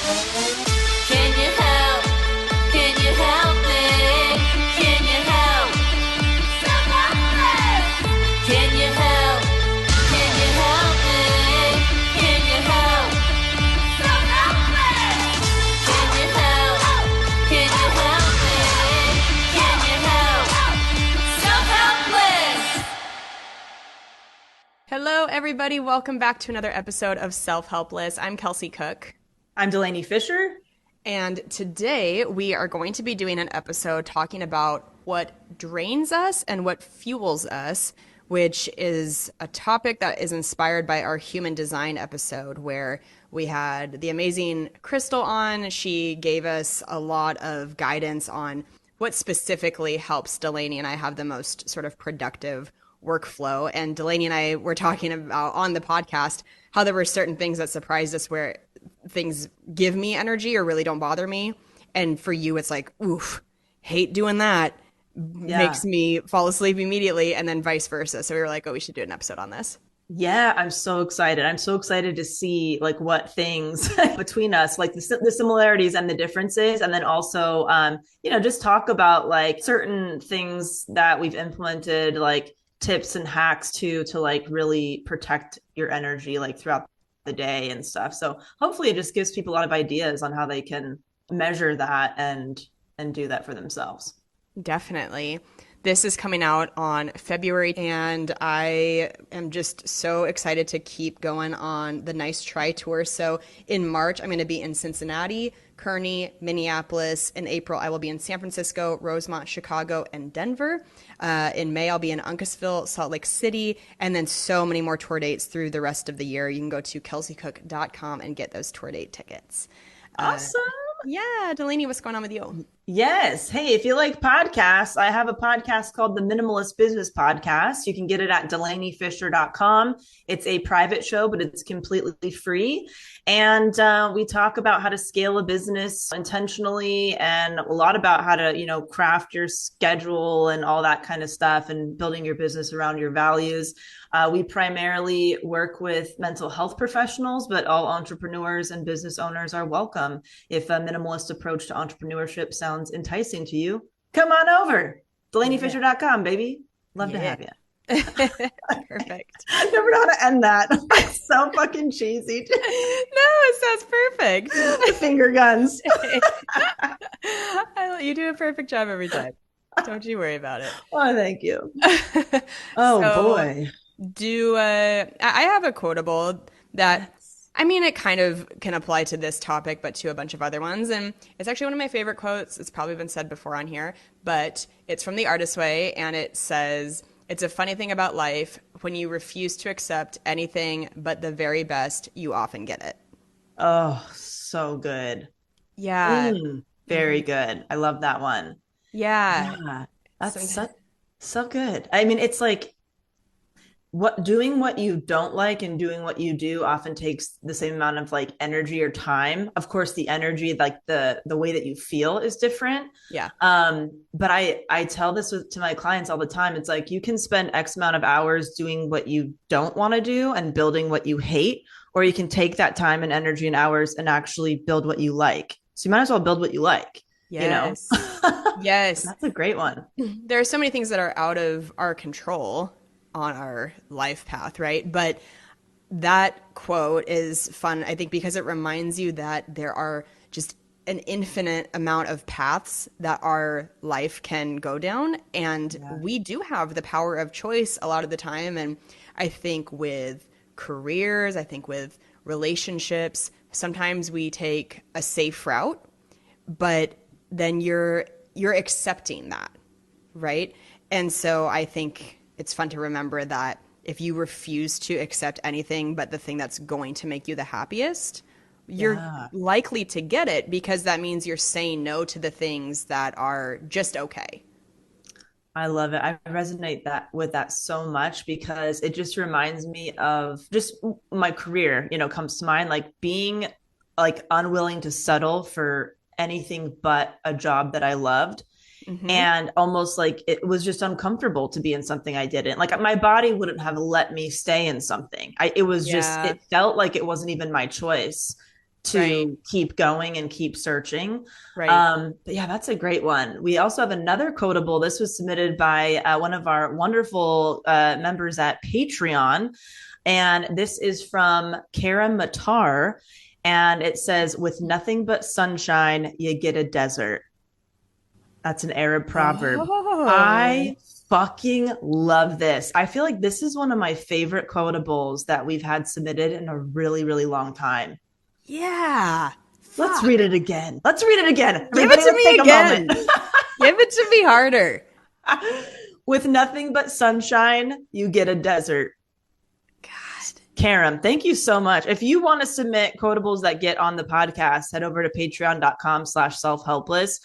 Can you help? Can you help me? Can you help? Self-Helpless! Can you help? Can you help me? Can you help? Self-Helpless! Can you help? Can you help me? Can you help? Self-Helpless! Hello, everybody. Welcome back to another episode of Self-Helpless. I'm Kelsey Cook. I'm Delaney Fisher. And today we are going to be doing an episode talking about what drains us and what fuels us, which is a topic that is inspired by our human design episode where we had the amazing Crystal on. She gave us a lot of guidance on what specifically helps Delaney and I have the most sort of productive workflow. And Delaney and I were talking about on the podcast how there were certain things that surprised us where things give me energy or really don't bother me. And for you, it's like, oof, hate doing that. Makes me fall asleep immediately, and then vice versa. So we were like, oh, we should do an episode on this. Yeah, I'm so excited. I'm so excited to see like what things between us, like the similarities and the differences. And then also, just talk about like certain things that we've implemented, like tips and hacks to like really protect your energy like throughout the day and stuff. So hopefully it just gives people a lot of ideas on how they can measure that and do that for themselves. Definitely. This is coming out on February, and I am just so excited to keep going on the Nice Try Tour. So in March, I'm going to be in Cincinnati, Kearney, Minneapolis. In April, I will be in San Francisco, Rosemont, Chicago, and Denver. In May, I'll be in Uncasville, Salt Lake City, and then so many more tour dates through the rest of the year. You can go to kelseycook.com and get those tour date tickets. Awesome. Yeah, Delaney, what's going on with you? Yes. Hey, if you like podcasts, I have a podcast called the Minimalist Business Podcast. You can get it at delaneyfisher.com. It's a private show, but it's completely free. And we talk about how to scale a business intentionally and a lot about how to, craft your schedule and all that kind of stuff and building your business around your values. We primarily work with mental health professionals, but all entrepreneurs and business owners are welcome. If a minimalist approach to entrepreneurship sounds enticing to you, come on over. DelaneyFisher.com, baby. Love to have you. Perfect. I never know how to end that. It's so fucking cheesy. No, it sounds perfect. The finger guns. You do a perfect job every time. Don't you worry about it. Oh, thank you. Oh, boy. I have a quotable that, I mean, it kind of can apply to this topic, but to a bunch of other ones. And it's actually one of my favorite quotes. It's probably been said before on here, but it's from The Artist's Way. And it says, "It's a funny thing about life. When you refuse to accept anything but the very best, you often get it." Oh, so good. Yeah. Very good. I love that one. Yeah. That's so good. I mean, it's like doing what you don't like and doing what you do often takes the same amount of like energy or time. Of course, the energy, like the way that you feel is different. Yeah. But I tell this to my clients all the time. It's like you can spend X amount of hours doing what you don't want to do and building what you hate, or you can take that time and energy and hours and actually build what you like. So you might as well build what you like. Yes. Yes. That's a great one. There are so many things that are out of our control on our life path, right? But that quote is fun, I think, because it reminds you that there are just an infinite amount of paths that our life can go down. And we do have the power of choice a lot of the time. And I think with careers, I think with relationships, sometimes we take a safe route, but then you're accepting that, right? And so I think it's fun to remember that if you refuse to accept anything but the thing that's going to make you the happiest, you're likely to get it, because that means you're saying no to the things that are just okay. I love it. I resonate with that so much, because it just reminds me of just my career, comes to mind, like being like unwilling to settle for anything but a job that I loved. Mm-hmm. And almost like it was just uncomfortable to be in something I didn't like. My body wouldn't have let me stay in something. It was just, it felt like it wasn't even my choice. Right. to keep going and keep searching. Right. But yeah, that's a great one. We also have another quotable. This was submitted by one of our wonderful members at Patreon. And this is from Kara Matar. And it says, with nothing but sunshine, you get a desert. That's an Arab proverb. Oh, I fucking love this. I feel like this is one of my favorite quotables that we've had submitted in a really, really long time. yeah. Let's read Fuck. it again. Let's read it again. Give it Everybody, to let's me take a moment. again. Give it to me harder. With nothing but sunshine, you get a desert. God. Karen, thank you so much. If you want to submit quotables that get on the podcast, head over to patreon.com/self-helpless.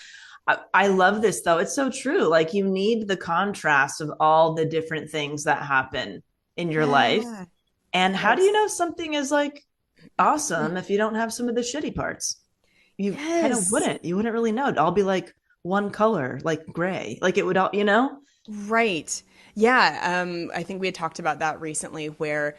I love this though. It's so true. Like you need the contrast of all the different things that happen in your life. Yeah. And how do you Yes. know something is like awesome if you don't have some of the shitty parts? You kind of Yes. wouldn't. You wouldn't really know. It'd all be like one color, like gray. Like it would all, you know? Right. Yeah. I think we had talked about that recently where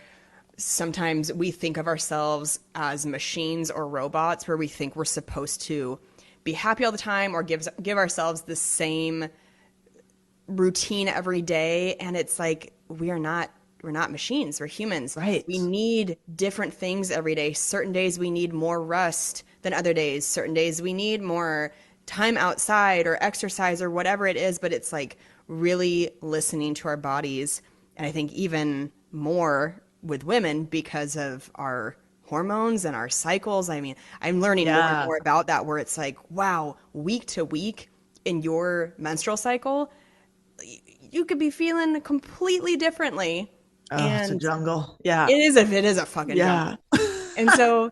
sometimes we think of ourselves as machines or robots where we think we're supposed to be happy all the time or give ourselves the same routine every day, and it's like we're not machines, we're humans. Right. We need different things every day. Certain days we need more rest than other days. Certain days we need more time outside or exercise or whatever it is, but it's like really listening to our bodies. And I think even more with women because of our hormones and our cycles. I mean, I'm learning more and Yeah. more about that where it's like, wow, week to week in your menstrual cycle, you could be feeling completely differently. Oh, it's a And jungle. Yeah. it is a fucking Yeah. jungle. And so,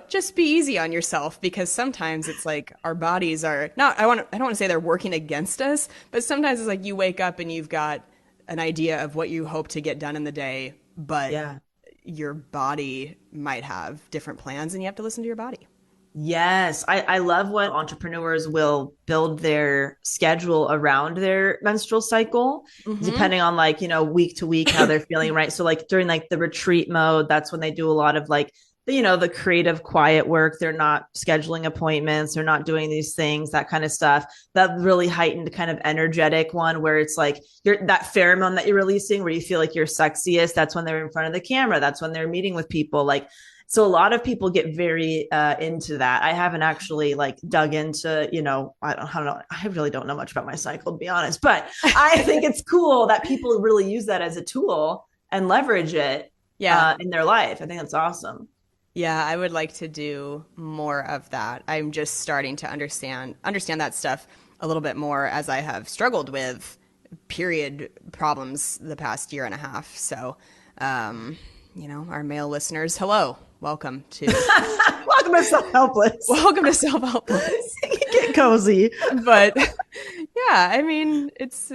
just be easy on yourself because sometimes it's like our bodies are not, I don't want to say they're working against us, but sometimes it's like you wake up and you've got an idea of what you hope to get done in the day, but Yeah. your body might have different plans and you have to listen to your body. Yes, I love when entrepreneurs will build their schedule around their menstrual cycle, Mm-hmm. depending on like, week to week how they're feeling, right? So like during like the retreat mode, that's when they do a lot of like the creative quiet work. They're not scheduling appointments, they're not doing these things, that kind of stuff. That really heightened kind of energetic one where it's like you're that pheromone that you're releasing where you feel like you're sexiest. That's when they're in front of the camera. That's when they're meeting with people. Like so a lot of people get very into that. I haven't actually like dug into, I don't know. I really don't know much about my cycle to be honest, but I think it's cool that people really use that as a tool and leverage it Yeah. in their life. I think that's awesome. Yeah, I would like to do more of that. I'm just starting to understand that stuff a little bit more as I have struggled with period problems the past year and a half. So, our male listeners, hello. Welcome to Welcome to Self-Helpless. welcome to Self-Helpless. Get cozy. But yeah, I mean, it's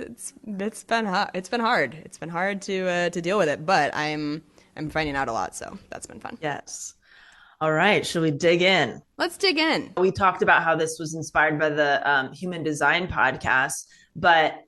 been hard. It's been hard. It's been hard to deal with it, but I'm finding out a lot, so that's been fun. Yes. All right. Should we dig in? Let's dig in. We talked about how this was inspired by the Human Design podcast, but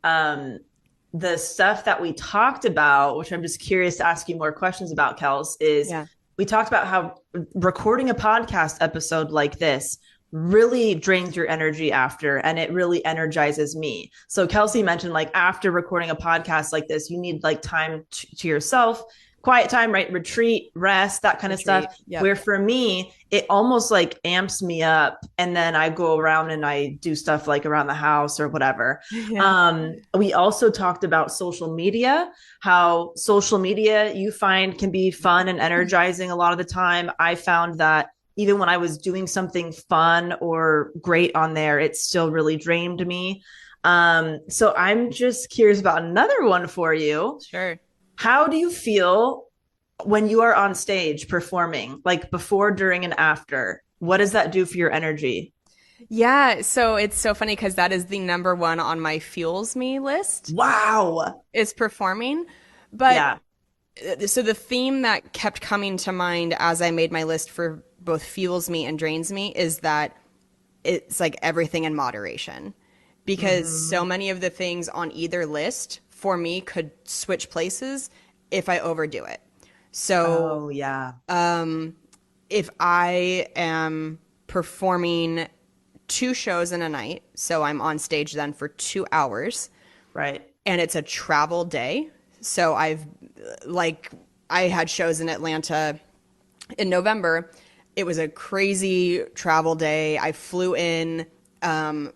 the stuff that we talked about, which I'm just curious to ask you more questions about, Kels, is Yeah. we talked about how recording a podcast episode like this really drains your energy after, and it really energizes me. So Kelsey mentioned like after recording a podcast like this, you need like time to yourself, quiet time, right? Retreat, rest, that kind of stuff. Yep. Where for me, it almost like amps me up. And then I go around and I do stuff like around the house or whatever. Yeah. We also talked about social media, how social media you find can be fun and energizing a lot of the time. I found that even when I was doing something fun or great on there, it still really drained me. So I'm just curious about another one for you. Sure. How do you feel when you are on stage performing, like before, during, and after? What does that do for your energy? Yeah, so it's so funny because that is the number one on my fuels me list Wow. is performing. But Yeah. so the theme that kept coming to mind as I made my list for both fuels me and drains me is that it's like everything in moderation. Because so many of the things on either list for me could switch places if I overdo it. So Oh, yeah. if I am performing two shows in a night, so I'm on stage then for 2 hours, Right. and it's a travel day. So like, I had shows in Atlanta in November. It was a crazy travel day. I flew in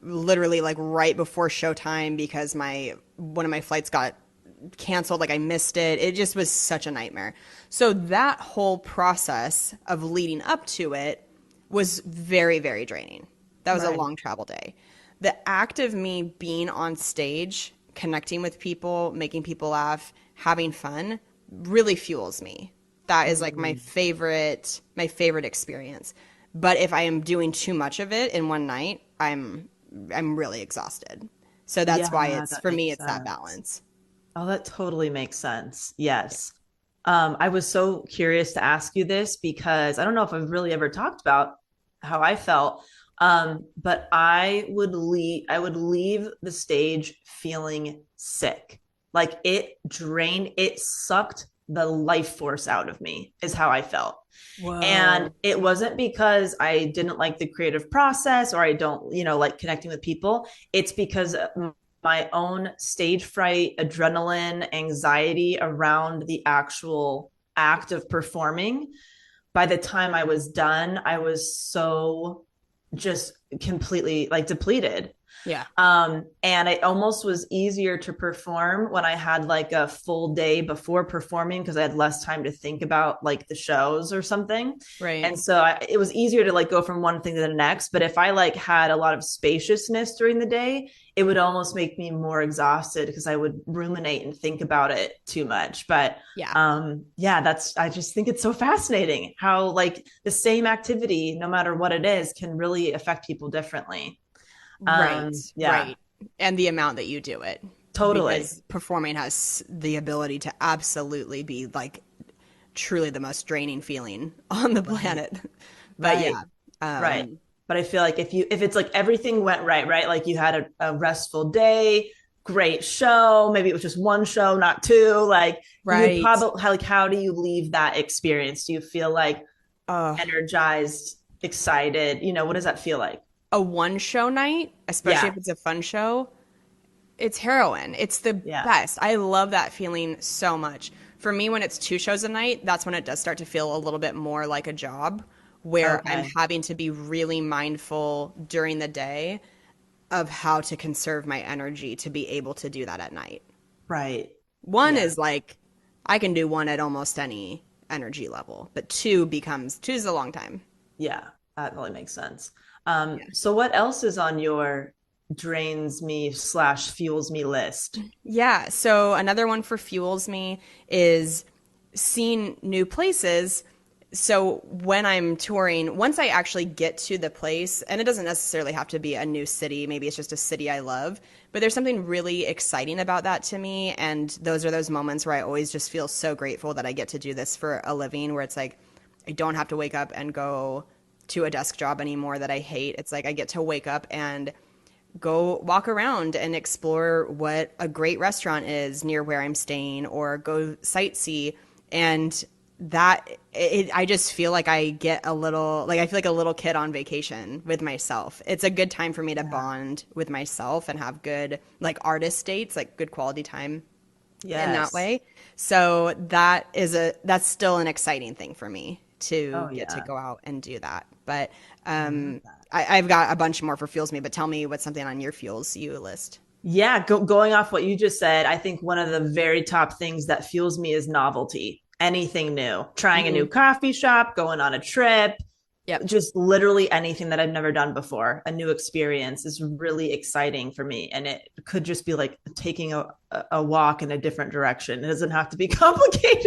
literally like right before showtime because my one of my flights got canceled. Like, I missed it. It just was such a nightmare. So that whole process of leading up to it was very, very draining. That was a Right. long travel day. The act of me being on stage, connecting with people, making people laugh, having fun really fuels me. That is like Mm. my favorite experience. But if I am doing too much of it in one night, I'm really exhausted. So that's why Yeah, it's that for me makes it's that sense. balance. Oh, that totally makes sense. Yes. I was so curious to ask you this because I don't know if I've really ever talked about how I felt. But I would leave the stage feeling sick. Like it sucked the life force out of me, is how I felt. And Whoa. it wasn't because I didn't like the creative process or I don't, like connecting with people. It's because my own stage fright, adrenaline, anxiety around the actual act of performing. By the time I was done, I was so just completely like depleted. Yeah. And it almost was easier to perform when I had like a full day before performing because I had less time to think about like the shows or something. Right. And so it was easier to like go from one thing to the next. But if I like had a lot of spaciousness during the day, it would almost make me more exhausted because I would ruminate and think about it too much. But Yeah. yeah, I just think it's so fascinating how like the same activity, no matter what it is, can really affect people differently. Right. Yeah, Right. And the amount that you do it, totally. because performing has the ability to absolutely be like truly the most draining feeling on the Right. planet. But Right. yeah. Right. Um, But I feel like if it's like everything went right, right? Like you had a restful day, great show, maybe it was just one show, not two. Like you would right. probably like how do you leave that experience? Do you feel like Uh, energized, excited? What does that feel like? a one show night, especially Yeah. if it's a fun show, it's heroin. It's the Yeah. best. I love that feeling so much. For me, when it's two shows a night, that's when it does start to feel a little bit more like a job, where I'm Okay. having to be really mindful during the day of how to conserve my energy to be able to do that at night. Right. One Yeah. is like, I can do one at almost any energy level, but two is a long time. Yeah. That really makes sense. Yeah. So what else is on your drains me slash fuels me list? Yeah. So another one for fuels me is seeing new places. So when I'm touring, once I actually get to the place, and it doesn't necessarily have to be a new city, maybe it's just a city I love, but there's something really exciting about that to me. And those are those moments where I always just feel so grateful that I get to do this for a living, where it's like, I don't have to wake up and go to a desk job anymore that I hate. It's like I get to wake up and go walk around and explore what a great restaurant is near where I'm staying, or go sightsee. And I just feel like I get a little, like I feel like a little kid on vacation with myself. It's a good time for me to Yeah. bond with myself and have good like artist dates, like good quality time in that Yes. way. So that's still an exciting thing for me to Oh get to yeah. go out and do that. But I love um, that. I've got a bunch more for fuels me. But tell me what's something on your fuels you list. Yeah, going off what you just said, I think one of the very top things that fuels me is novelty. Anything new, trying a new Hmm. coffee shop, going on a trip, Yep. just literally anything that I've never done before. A new experience is really exciting for me. And it could just be like taking a walk in a different direction. It doesn't have to be complicated,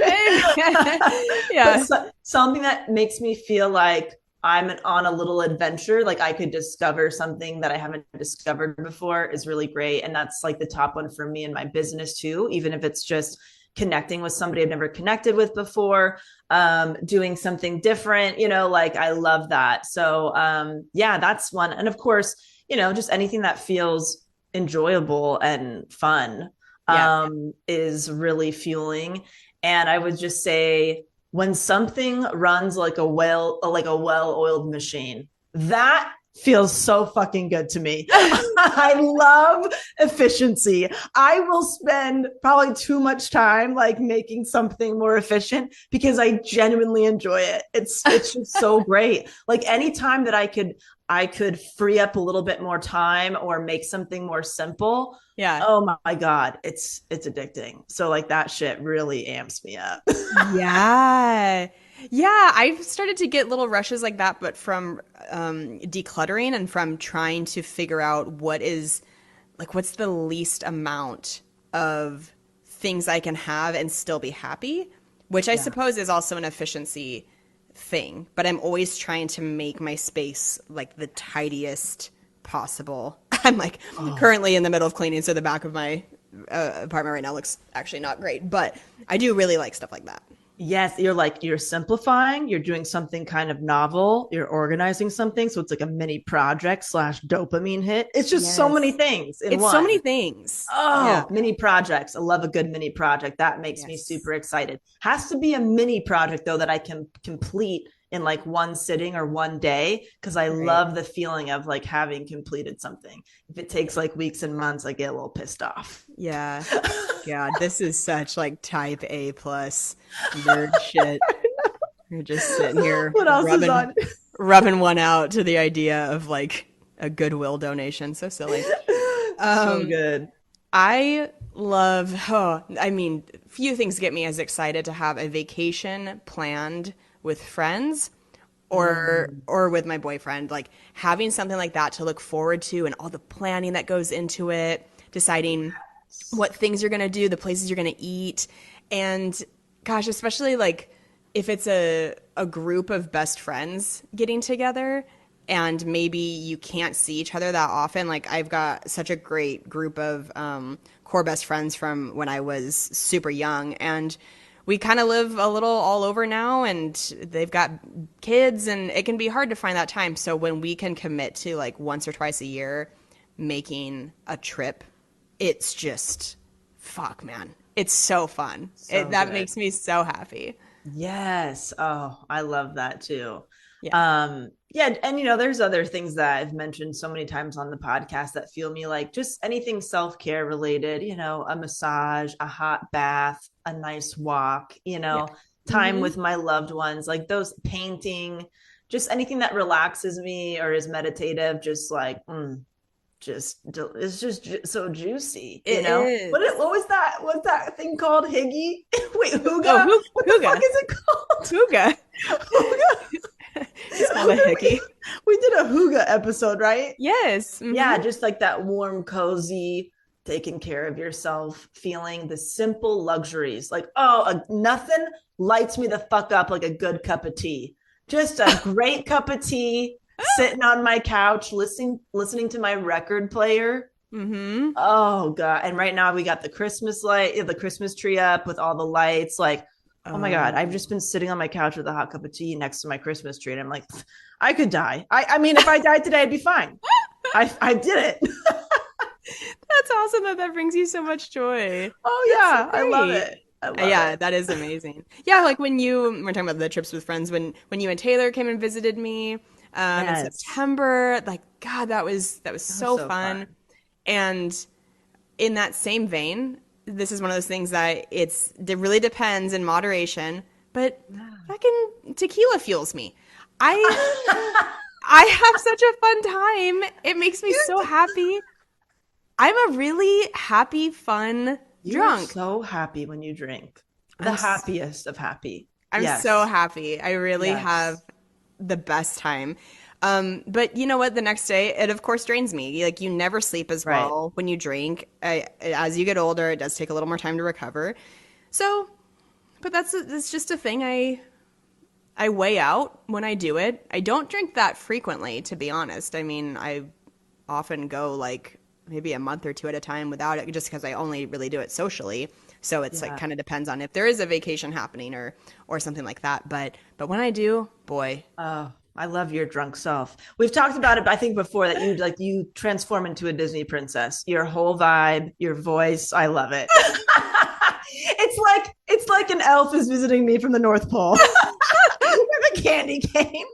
but Yeah. something that makes me feel like I'm on a little adventure. Like I could discover something that I haven't discovered before is really great. And that's like the top one for me in my business too, even if it's just connecting with somebody I've never connected with before, doing something different, like I love that. So yeah, that's one. And of course, just anything that feels enjoyable and fun Yep. is really fueling. And I would just say, when something runs like a well-oiled machine. That feels so fucking good to me. I love efficiency. I will spend probably too much time like making something more efficient because I genuinely enjoy it. It's just so great. Like anytime that I could free up a little bit more time or make something more simple. Yeah. Oh my God, it's addicting. So like that shit really amps me up. Yeah. Yeah, I've started to get little rushes like that, but from decluttering and from trying to figure out what's the least amount of things I can have and still be happy, which I Yeah. suppose is also an efficiency thing. But I'm always trying to make my space like the tidiest possible. I'm like currently in the middle of cleaning, so the back of my apartment right now looks actually not great, but I do really like stuff like that. Yes, you're simplifying, you're doing something kind of novel, you're organizing something. So it's like a mini project slash dopamine hit. It's just so many Yes. things in It's so many one. things. Yeah. Oh, mini projects. I love a good mini project. That makes me Yes. super excited. Has to be a mini project though that I can complete in like one sitting or one day because I Right. love the feeling of like having completed something. If it takes like weeks and months, I get a little pissed off. Yeah. God, this is such like type A plus nerd shit. You're just sitting here What else is on? rubbing one out to the idea of like a Goodwill donation. So silly. So good. I love, I mean, few things get me as excited to have a vacation planned with friends or with my boyfriend. Like having something like that to look forward to and all the planning that goes into it, deciding what things you're going to do, the places you're going to eat. And gosh, especially like if it's a group of best friends getting together and maybe you can't see each other that often. Like I've got such a great group of core best friends from when I was super young, and we kind of live a little all over now, and they've got kids, and it can be hard to find that time. So when we can commit to like once or twice a year making a trip, it's just fuck, man. It's so fun. So That good. makes me so happy. Yes. Oh, I love that too. Yeah. Yeah, and there's other things that I've mentioned so many times on the podcast that feel me like just anything self-care related, a massage, a hot bath, a nice walk, Yeah. time with my loved ones, like those painting, just anything that relaxes me or is meditative, just like it's just so juicy, It is. what was that? What's that thing called? Higgy? Wait, Oh, Huga? What the fuck Huga. is it called? Huga. Huga? It's called a hickey. We did a Huga episode, right? Yes. Yeah, just like that warm, cozy, taking care of yourself feeling, the simple luxuries. Like, nothing lights me the fuck up like a good cup of tea. Just a great cup of tea, sitting on my couch, listening to my record player. Mm-hmm. Oh God. And right now we got the the Christmas tree up with all the lights. Like, oh my God, I've just been sitting on my couch with a hot cup of tea next to my Christmas tree. And I'm like, I could die. I mean, if I died today, I'd be fine. I did it. That's awesome that brings you so much joy. Oh yeah, So I love great. it. I love Yeah, it. that is amazing. Yeah, like when we're talking about the trips with friends, when you and Taylor came and visited me in Yes. September, like God, that was That was so so fun. fun. And in that same vein, this is one of those things that it really depends in moderation, but fucking tequila fuels me. I I have such a fun time. It makes me so happy. I'm a really happy, fun You're drunk. so happy when you drink. The I'm s- happiest of happy. I'm Yes. so happy. I really have Yes. the best time. But you know what? The next day, it of course drains me. Like you never sleep as Right. well when you drink. As you get older, it does take a little more time to recover. So, but that's just a thing I weigh out when I do it. I don't drink that frequently, to be honest. I mean, I often go like maybe a month or two at a time without it just because I only really do it socially. So it's like Yeah. kind of depends on if there is a vacation happening or something like that. But when I do, boy, Oh, I love your drunk self. We've talked about it, I think, before that you transform into a Disney princess. Your whole vibe, your voice, I love it. It's like an elf is visiting me from the North Pole with a candy cane.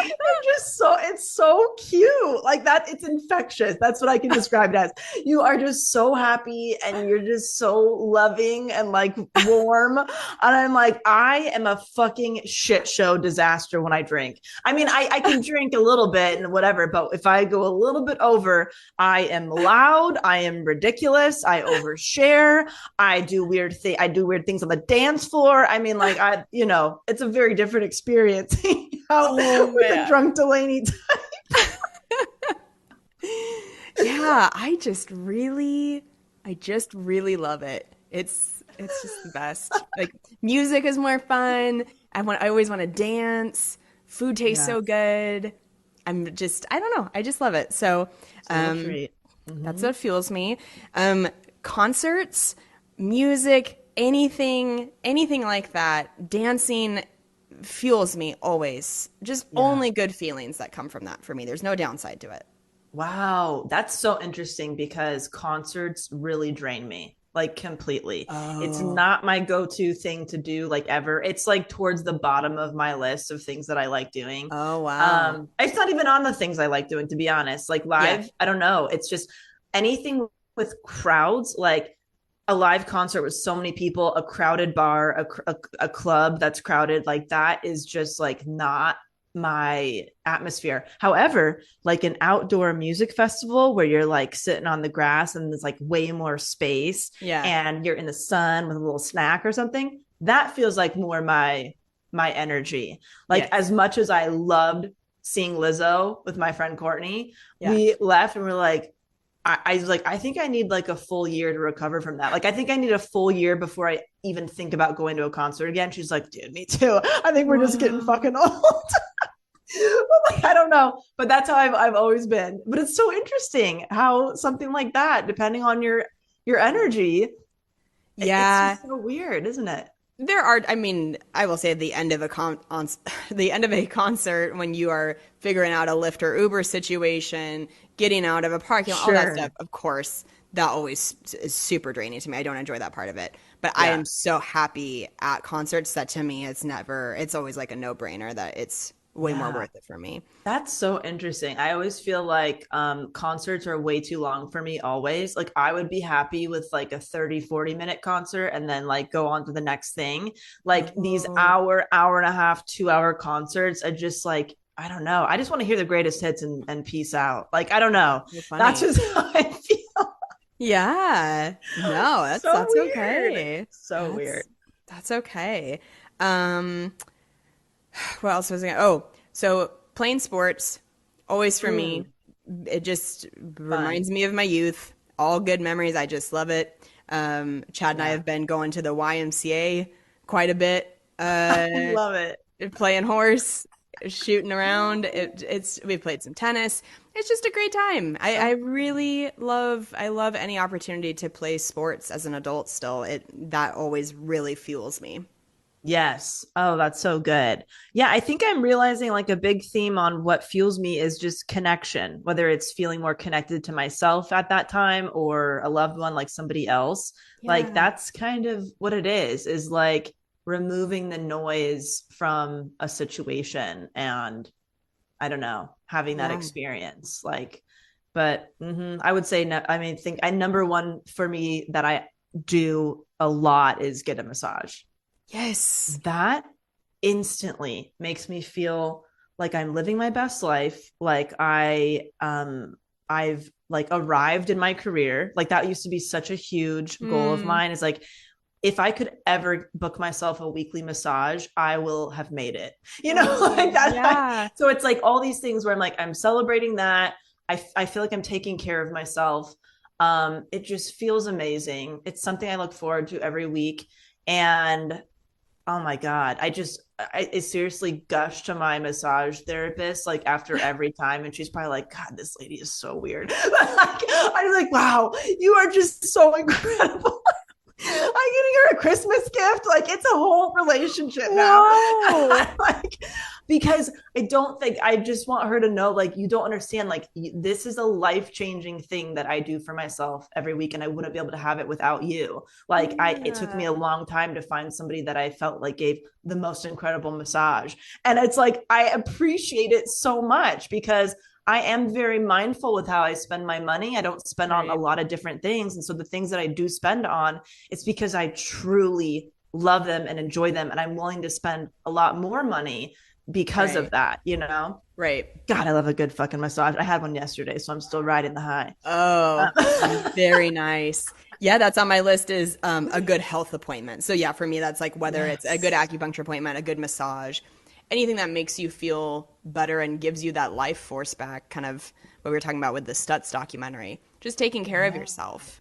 You're just so, it's so cute. Like that, it's infectious. That's what I can describe it as. You are just so happy and you're just so loving and like warm. And I'm like, I am a fucking shit show disaster when I drink. I mean, I can drink a little bit and whatever, but if I go a little bit over, I am loud, I am ridiculous, I overshare, I do weird things on the dance floor. I mean, like it's a very different experience. With the drunk Delaney type. Yeah, I just really love it. It's just the best. Like music is more fun. I always want to dance. Food tastes so good. I don't know. I just love it. So that's what fuels me. Concerts, music, anything like that, dancing fuels me always. Just only good feelings that come from that for me. There's no downside to it. Wow, that's so interesting because concerts really drain me like completely. It's not my go-to thing to do like ever. It's like towards the bottom of my list of things that I like doing. Oh wow. It's not even on the things I like doing, to be honest. Like live, I don't know. It's just anything with crowds, like a live concert with so many people, a crowded bar, a club that's crowded, like that is just like not my atmosphere. However, like an outdoor music festival where you're like sitting on the grass and there's like way more space and you're in the sun with a little snack or something, that feels like more my energy. Like as much as I loved seeing Lizzo with my friend Courtney, we left and we're like, I was like, I think I need like a full year to recover from that. Like, I think I need a full year before I even think about going to a concert again. She's like, dude, me too. I think we're just getting fucking old. Like, I don't know, but that's how I've always been. But it's so interesting how something like that, depending on your energy, it's just so weird, isn't it? There are, I mean, I will say at the end of the end of a concert when you are figuring out a Lyft or Uber situation, getting out of a parking lot, all that stuff, of course, that always is super draining to me. I don't enjoy that part of it. But I am so happy at concerts that to me it's always like a no-brainer that it's way more worth it for me. That's so interesting. I always feel like concerts are way too long for me always. Like I would be happy with like a 30-40 minute concert and then like go on to the next thing. Like these hour and a half, 2 hour concerts, I just like, I don't know. I just want to hear the greatest hits and peace out. Like, I don't know. That's just how I feel. Yeah. No, that's okay. So weird. That's okay. What else was I going? So playing sports, always for me. It just reminds me of my youth. All good memories. I just love it. Chad and I have been going to the YMCA quite a bit. I love it. Playing horse, shooting around. We played some tennis. It's just a great time. I love any opportunity to play sports as an adult still. That always really fuels me. Yes. Oh, that's so good. Yeah, I think I'm realizing like a big theme on what fuels me is just connection, whether it's feeling more connected to myself at that time or a loved one like somebody else. Yeah. Like that's kind of what it is like removing the noise from a situation and I don't know, having that experience. Like, but I would say, no, I mean, number one for me that I do a lot is get a massage. Yes. That instantly makes me feel like I'm living my best life. Like I've like arrived in my career. Like that used to be such a huge goal of mine is like, if I could ever book myself a weekly massage, I will have made it, like that. Yeah. So it's like all these things where I'm like, I'm celebrating that. I feel like I'm taking care of myself. It just feels amazing. It's something I look forward to every week. And oh my God, I seriously gush to my massage therapist like after every time. And she's probably like, God, this lady is so weird. I'm like, wow, you are just so incredible. I'm getting her a Christmas gift. Like it's a whole relationship now. because I don't think, I just want her to know, like, you don't understand, like, this is a life-changing thing that I do for myself every week, and I wouldn't be able to have it without you. Like, it took me Yeah. a long time to find somebody that I felt like gave the most incredible massage. And it's like, I appreciate it so much because I am very mindful with how I spend my money. I don't spend on a Right. lot of different things. And so the things that I do spend on, it's because I truly love them and enjoy them. And I'm willing to spend a lot more money because of Right. that, you know? Right. God, I love a good fucking massage. I had one yesterday, so I'm still riding the high. Oh, very nice. Yeah, that's on my list is a good health appointment. So yeah, for me, that's like whether it's a good Yes. acupuncture appointment, a good massage, anything that makes you feel better and gives you that life force back, kind of what we were talking about with the Stutz documentary. Just taking care of Yeah. yourself.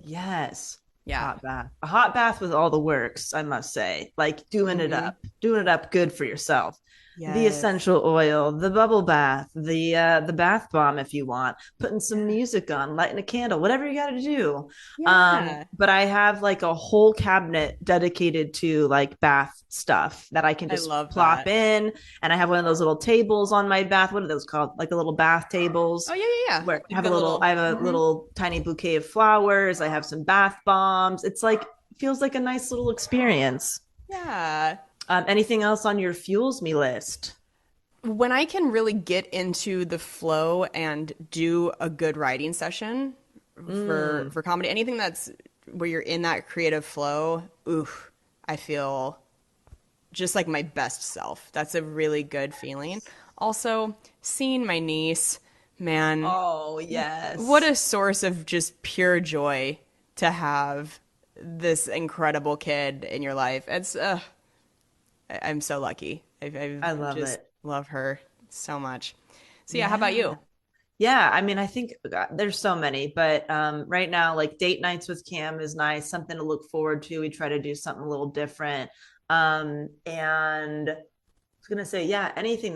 Yes. Yeah. Hot bath. A hot bath with all the works, I must say. Like Hmm. doing it up good for yourself. The Yes. essential oil, the bubble bath, the bath bomb if you want, putting some Yeah. music on, lighting a candle, whatever you got to do. Yeah. But I have like a whole cabinet dedicated to like bath stuff that I can I just love plop that. in, and I have one of those little tables on my bath. What are those called? Like the little bath Oh tables yeah, yeah, yeah. where Like the little. I have a Hmm. little tiny bouquet of flowers. I have some bath bombs. It's like feels like a nice little experience. Yeah. Anything else on your fuels me list? When I can really get into the flow and do a good writing session Mm, for comedy, anything that's where you're in that creative flow, ooh, I feel just like my best self. That's a really good feeling. Also, seeing my niece, man, oh, what yes. a source of just pure joy to have this incredible kid in your life. It's I'm so lucky. I I love just it. love her so much. So yeah, how about Yeah. you? Yeah, I mean, I think there's so many, but right now, like date nights with Cam is nice, something to look forward to. We try to do something a little different. And I was gonna say, yeah, anything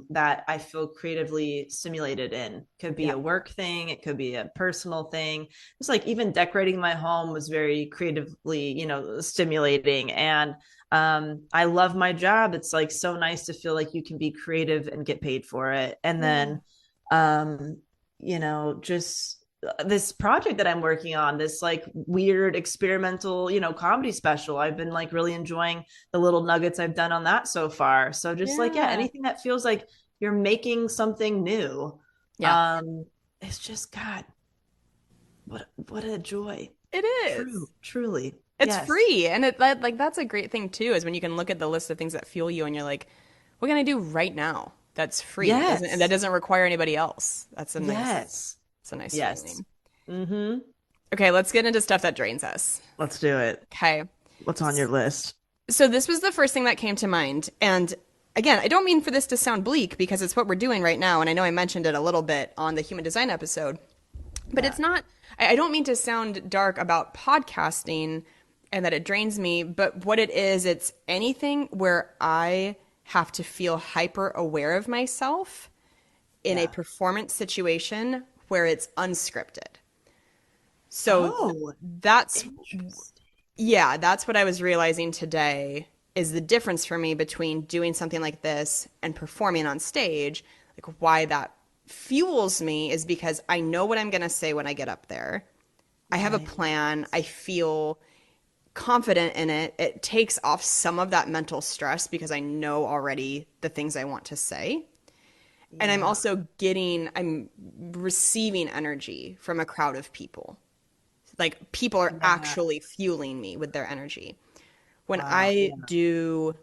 that I feel creatively stimulated in could be Yeah. a work thing, it could be a personal thing. It's like even decorating my home was very creatively, stimulating. And I love my job. It's like so nice to feel like you can be creative and get paid for it. And Yeah. then um, just this project that I'm working on, this like weird experimental, comedy special. I've been like really enjoying the little nuggets I've done on that so far. So just like, yeah, Yeah. anything that feels like you're making something new. Yeah. Um, it's just God, what a joy. It is. Truly. It's Yes. free, and like that's a great thing too, is when you can look at the list of things that fuel you, and you're like, what can I do right now that's free? Doesn't and that Yes. doesn't require anybody else. Yes. It's a nice Yes. feeling. Mm-hmm. Okay, let's get into stuff that drains us. Let's do it. Okay. What's on your list? So this was the first thing that came to mind. And again, I don't mean for this to sound bleak because it's what we're doing right now. And I know I mentioned it a little bit on the human design episode, but Yeah. it's not, I don't mean to sound dark about podcasting and that it drains me, but what it is, it's anything where I have to feel hyper aware of myself in a Yeah. performance situation where it's unscripted. So Oh, that's interesting. yeah, that's what I was realizing today is the difference for me between doing something like this and performing on stage. Like why that fuels me is because I know what I'm going to say when I get up there. I have a Right. plan. I feel confident in it. It takes off some of that mental stress because I know already the things I want to say. And Yeah. I'm receiving energy from a crowd of people. Like people are Yeah. actually fueling me with their energy. When Wow. I Yeah. do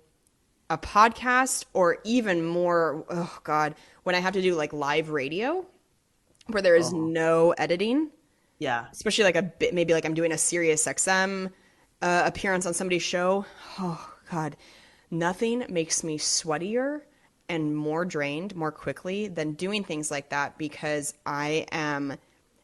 a podcast or even more, oh God, when I have to do like live radio where there is Oh, no editing, yeah. especially like a bit, maybe like I'm doing a Sirius XM appearance on somebody's show. Oh God, nothing makes me sweatier and more drained more quickly than doing things like that because I am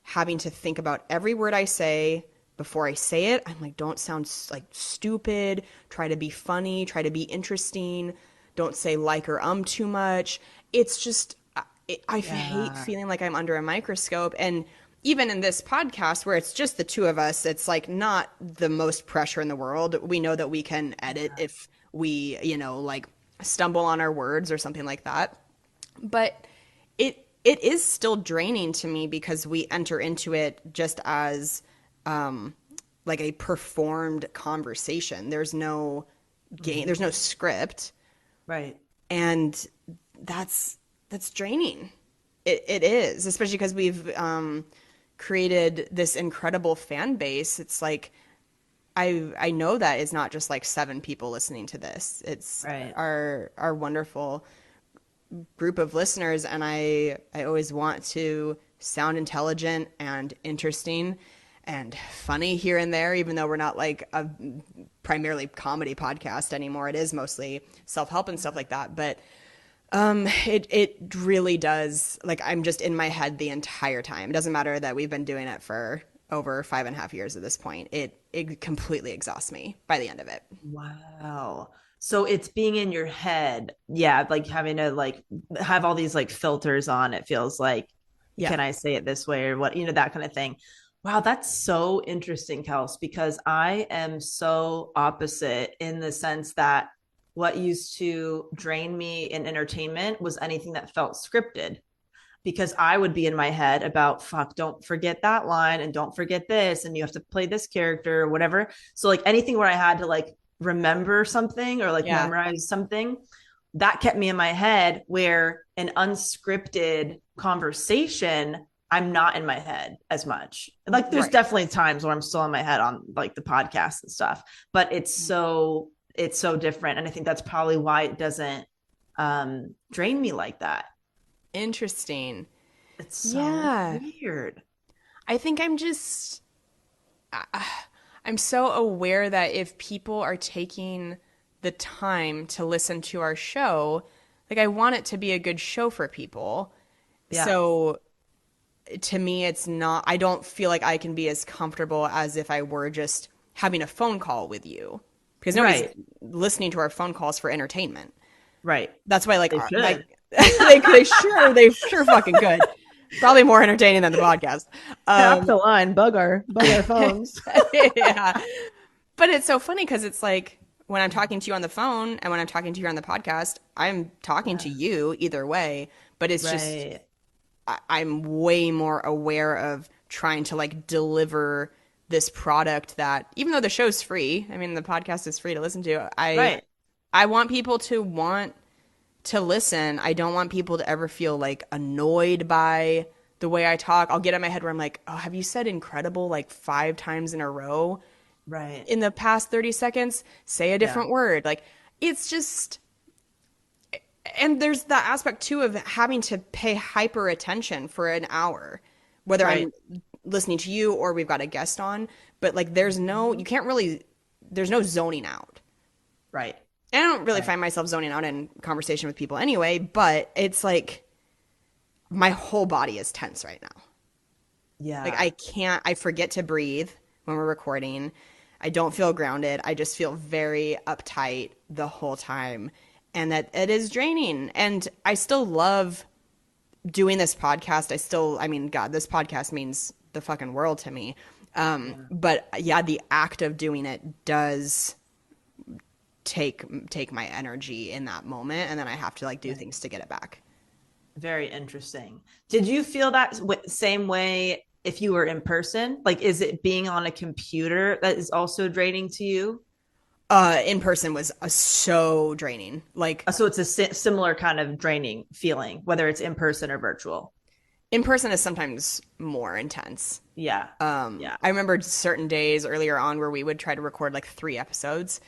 having to think about every word I say before I say it. I'm like, don't sound like stupid. Try to be funny. Try to be interesting. Don't say like or too much. It's just, I hate Yeah. feeling like I'm under a microscope. And even in this podcast where it's just the two of us, it's like not the most pressure in the world. We know that we can edit if we, like stumble on our words or something like that. But it is still draining to me because we enter into it just as like a performed conversation. There's no game, there's no script, Right. and that's draining. It is, especially because we've created this incredible fan base. It's like I know that it's not just like 7 people listening to this. It's Right. our wonderful group of listeners, and I always want to sound intelligent and interesting and funny here and there, even though we're not like a primarily comedy podcast anymore. It is mostly self-help and stuff like that. But it really does, like, I'm just in my head the entire time. It doesn't matter that we've been doing it for over 5.5 years at this point. It completely exhausts me by the end of it. Wow. So it's being in your head. Yeah, like having to like have all these like filters on. It feels like, Yeah. can I say it this way or what, that kind of thing. Wow, that's so interesting, Kels, because I am so opposite in the sense that what used to drain me in entertainment was anything that felt scripted, because I would be in my head about, fuck, don't forget that line and don't forget this and you have to play this character or whatever. So like anything where I had to like remember something or like Yeah. memorize something, that kept me in my head, where an unscripted conversation, I'm not in my head as much. Like there's Right. definitely times where I'm still in my head on like the podcast and stuff, but it's so different. And I think that's probably why it doesn't drain me like that. Interesting. It's so Yeah. weird. I think I'm so aware that if people are taking the time to listen to our show, like, I want it to be a good show for people. Yeah. So to me, it's not, I don't feel like I can be as comfortable as if I were just having a phone call with you, because nobody's Right. listening to our phone calls for entertainment. Right. That's why, like, They like should. they sure fucking could. Probably more entertaining than the podcast. Tap the line, bug our phones. Yeah. But it's so funny because it's like when I'm talking to you on the phone and when I'm talking to you on the podcast, I'm talking to you either way. But it's just, Right. I'm way more aware of trying to like deliver this product that, even though the show's free, I mean, the podcast is free to listen to, Right. I want people to want to listen. I don't want people to ever feel like annoyed by the way I talk. I'll get in my head where I'm like, oh, have you said incredible like 5 times in a row Right. in the past 30 seconds? Say a Yeah. different word. Like, it's just, and there's that aspect too of having to pay hyper attention for an hour, whether Right. I'm listening to you or we've got a guest on. But like, there's no, you can't really, there's no zoning out. Right. And I don't really Right. find myself zoning out in conversation with people anyway, but it's like my whole body is tense right now. Like, Yeah. I can't, I forget to breathe when we're recording. I don't feel grounded. I just feel very uptight the whole time. And that it is draining. And I still love doing this podcast. I mean, God, this podcast means the fucking world to me. But yeah, the act of doing it does take my energy in that moment, and then I have to like do things to get it back. Very interesting. Did you feel that same way if you were in person? Like, is it being on a computer that is also draining to you? In person was so draining. Like, So it's a similar kind of draining feeling, whether it's in person or virtual. in person is sometimes more intense. Yeah. Yeah. I remember certain days earlier on where we would try to record like 3 episodes